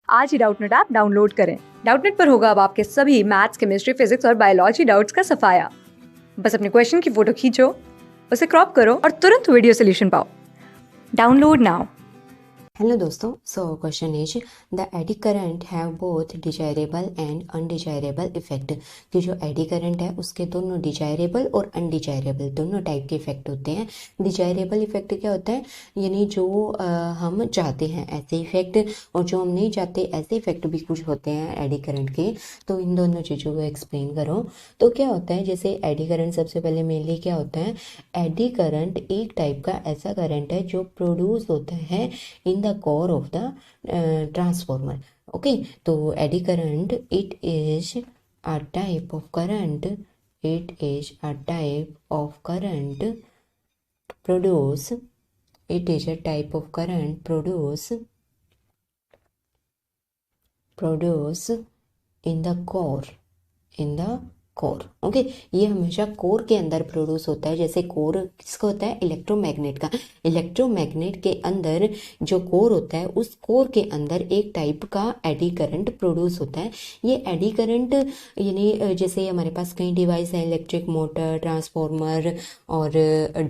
आज ही Doubtnut app download करें। Doubtnut पर होगा अब आपके सभी मैथ्स, केमिस्ट्री, फिजिक्स और बायोलॉजी डाउट्स का सफाया। बस अपने क्वेश्चन की फोटो खींचो, उसे क्रॉप करो और तुरंत वीडियो सोल्यूशन पाओ। Download now. हेलो दोस्तों, so question is the eddy current have both desirable and undesirable effect. कि जो एडी करंट है उसके दोनों डिजायरेबल और अनडिजायरेबल दोनों टाइप के इफेक्ट होते हैं। डिजायरेबल इफेक्ट क्या होता है, यानी जो हम चाहते हैं ऐसे इफेक्ट, और जो हम नहीं चाहते ऐसे इफेक्ट भी कुछ होते हैं एडी करंट के। तो इन दोनों चीज़ों को एक्सप्लेन करो। तो क्या होता है, जैसे एडी करंट सबसे पहले मेनली क्या होता है, एडी करंट एक टाइप का ऐसा करंट है जो प्रोड्यूस होता है in the core of the transformer. Okay, तो eddy current, it is a type of current, it is a type of current produce, it is a type of current produce in the core. Okay, ये हमेशा core के अंदर produce होता है। जैसे core किसका होता है, इलेक्ट्रोमैग्नेट का। इलेक्ट्रोमैग्नेट के अंदर जो कोर होता है, उस कोर के अंदर एक टाइप का एडी करंट प्रोड्यूस होता है। ये एडी करंट यानी जैसे हमारे पास कई डिवाइस हैं, इलेक्ट्रिक मोटर, ट्रांसफॉर्मर और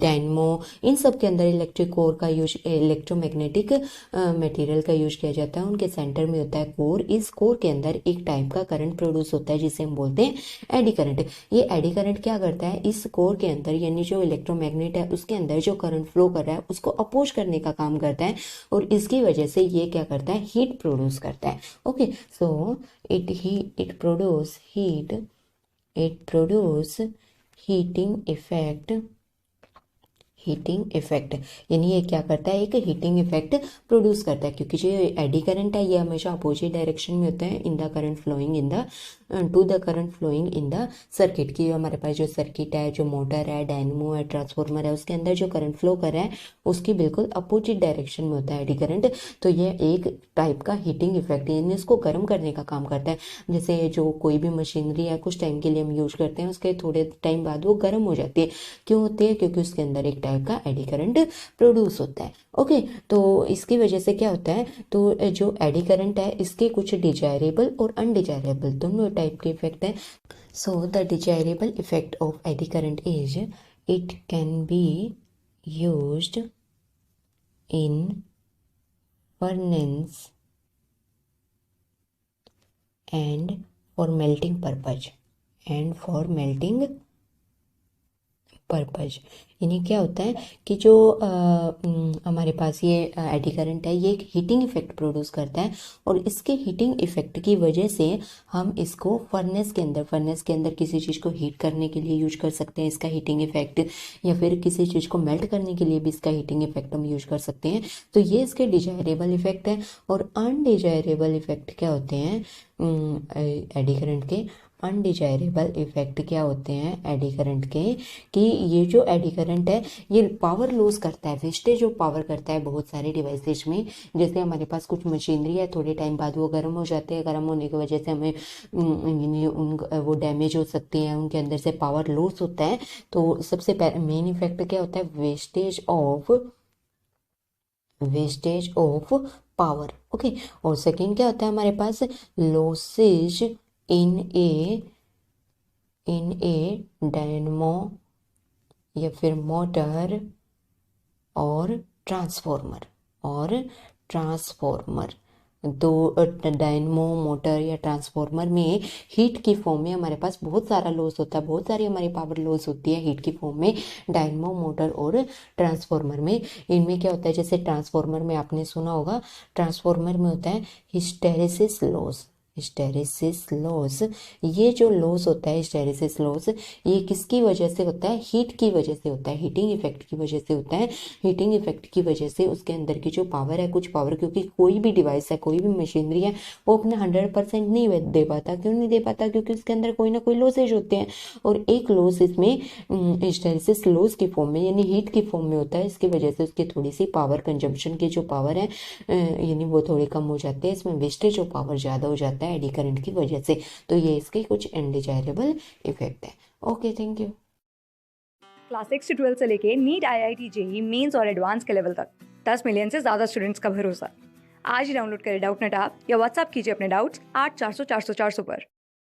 डायनमो, इन सब के अंदर इलेक्ट्रिक कोर का यूज, इलेक्ट्रोमैग्नेटिक मटेरियल का यूज किया जाता है। उनके सेंटर में होता है कोर। इस कोर के अंदर एक टाइप का करंट प्रोड्यूस होता है जिसे हम बोलते हैं एडी करंट। ये एडी करंट क्या करता है, इस कोर के अंदर यानी जो इलेक्ट्रोमैग्नेट है उसके अंदर जो करंट फ्लो कर रहा है उसको अपोज करने का काम करता है, और इसकी वजह से ये क्या करता है, हीट प्रोड्यूस करता है। Okay, so it produce heating effect. यानी ये क्या करता है, एक हीटिंग इफेक्ट प्रोड्यूस करता है, क्योंकि जो एडी करंट है ये हमेशा अपोजिट डायरेक्शन में होता है in the current flowing in the to the current flowing in the circuit. की हमारे पास जो सर्किट है, जो मोटर है, डायनमो है, ट्रांसफॉर्मर है, उसके अंदर जो करंट फ्लो कर रहा है उसकी बिल्कुल अपोजिट डायरेक्शन में होता है एडी करंट। तो ये एक टाइप का हीटिंग इफेक्ट, यानी इसको गर्म करने का काम करता है। जैसे जो कोई भी मशीनरी है कुछ टाइम के लिए हम यूज करते हैं, उसके थोड़े टाइम बाद वो गर्म हो जाती है। क्यों होती है, क्योंकि उसके अंदर एक टाइप का एडी करंट प्रोड्यूस होता है। ओके, तो इसकी वजह से क्या होता है, तो जो एडी करंट है इसके कुछ डिजायरेबल और अनडिजायरेबल दोनों टाइप के इफेक्ट है। So the desirable effect of eddy current is it can be used in furnace and for melting purpose. यानी क्या होता है कि जो हमारे पास ये एडी करंट है ये एक हीटिंग इफेक्ट प्रोड्यूस करता है, और इसके हीटिंग इफेक्ट की वजह से हम इसको फर्नेस के अंदर किसी चीज़ को हीट करने के लिए यूज कर सकते हैं इसका हीटिंग इफेक्ट, या फिर किसी चीज़ को मेल्ट करने के लिए भी इसका हीटिंग इफेक्ट हम यूज कर सकते हैं। तो ये इसके डिजायरेबल इफेक्ट है। और अनडिजायरेबल इफेक्ट क्या होते हैं एडी करंट के, अनडिजायरेबल इफेक्ट क्या होते हैं एडी करंट के, कि ये जो एडी करंट है ये पावर लॉस करता है, वेस्टेज ऑफ पावर करता है बहुत सारे डिवाइसेज में। जैसे हमारे पास कुछ मशीनरी है, थोड़े टाइम बाद वो गर्म हो जाते हैं, गर्म होने की वजह से हमें वो डैमेज हो सकती हैं, उनके अंदर से पावर लॉस होता है। तो सबसे मेन इफेक्ट क्या होता है, वेस्टेज ऑफ पावर। ओके, और सेकेंड क्या होता है हमारे पास, लॉसेज इन ए डायनमो या फिर मोटर और ट्रांसफॉर्मर। तो डायनमो, मोटर या ट्रांसफॉर्मर में हीट की फॉर्म में हमारे पास बहुत सारा लॉस होता है, बहुत सारी हमारी पावर लॉस होती है हीट की फॉर्म में डायनमो, मोटर और ट्रांसफॉर्मर में। इनमें क्या होता है, जैसे ट्रांसफॉर्मर में आपने सुना होगा, ट्रांसफॉर्मर में होता है हिस्टेरिसिस लॉस। ये जो लॉस होता है हिस्टेरिसिस लॉस, ये किसकी वजह से होता है, हीट की वजह से होता है, हीटिंग इफेक्ट की वजह से होता है। हीटिंग इफेक्ट की वजह से उसके अंदर की जो पावर है, कुछ पावर, क्योंकि कोई भी डिवाइस है, कोई भी मशीनरी है, वो अपने 100% नहीं दे पाता। क्यों नहीं दे पाता, क्योंकि उसके अंदर कोई ना कोई लॉसेज होते हैं, और एक लॉस इसमें हिस्टेरिसिस लॉस की फॉर्म में यानी हीट की फॉर्म में होता है। इसकी वजह से उसकी थोड़ी सी पावर कंजम्पशन की जो पावर है यानी वो थोड़ी कम हो जाती है, इसमें वेस्टेज ऑफ पावर ज़्यादा हो जाता है एडी करंट की वजह से। तो ये इसके कुछ अनडिजायरेबल इफेक्ट है। Okay, thank you. क्लास 6 से 12 से लेके नीट, IIT, JEE मेंस और एडवांस के लेवल तक 10 मिलियन से ज्यादा स्टूडेंट्स का भरोसा। आज ही डाउनलोड करें डाउटनेट ऐप या व्हाट्सएप कीजिए अपने डाउट्स 8400 400 400 पर।